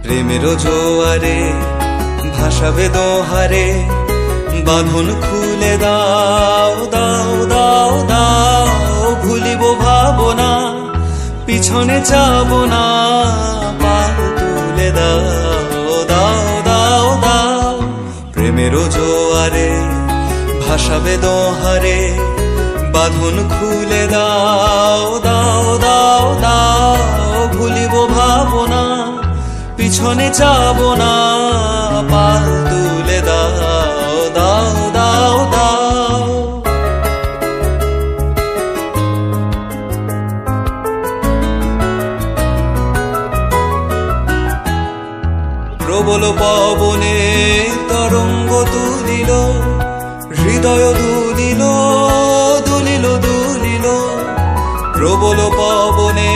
প্রেমের জোয়ারে ভাসাবে দোহারে, বাঁধন খুলে দাও দাও দাও দাও। ভুলিব ভাবনা, পিছনে যাব না, পাল তুলে দাও দাও দাও দাও। প্রেমের জোয়ারে ভাসাবে দোহারে, বাঁধন খুলে দাও দাও দাও দাও। ভুলিব ভাবনা, পিছনে যাব না, পাল তুলে দাও দাও দাও দাও। প্রবল পবনে তরঙ্গ তুলিল, হৃদয় দুলিল দুলিল দুলিল। প্রবল পবনে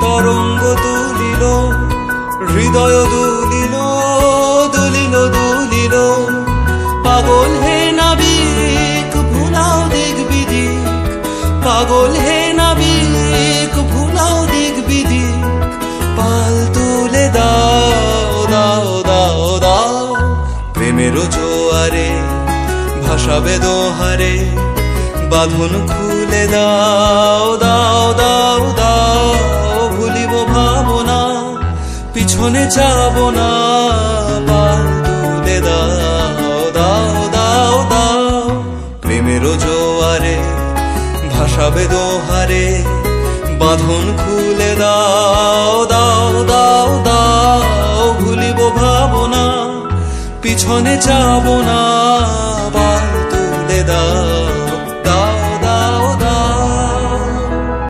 তরঙ্গ তুলিল, হৃদয় দুলিল দুলিল দুলিল। পাগল হে নাবিক ভুলাও দিক বিদিক, পাগল হে নাবিক ভুলাও দিক বিদিক। পাল তুলে দাও দাও দাও দাও। প্রেমের জোয়ারে ভাসাবে দোহারে, বাঁধন খুলে দাও দাও দাও দাও। ভুলিব ভাবনা, পিছনে যাব না, পাল তুলে দাও দাও দাও দাও। প্রেমের জোয়ারে ভাসাবে দোহারে, বাঁধন খুলে দাও দাও দাও দাও। ভুলিব ভাবনা, পিছনে যাব না, পাল তুলে দাও।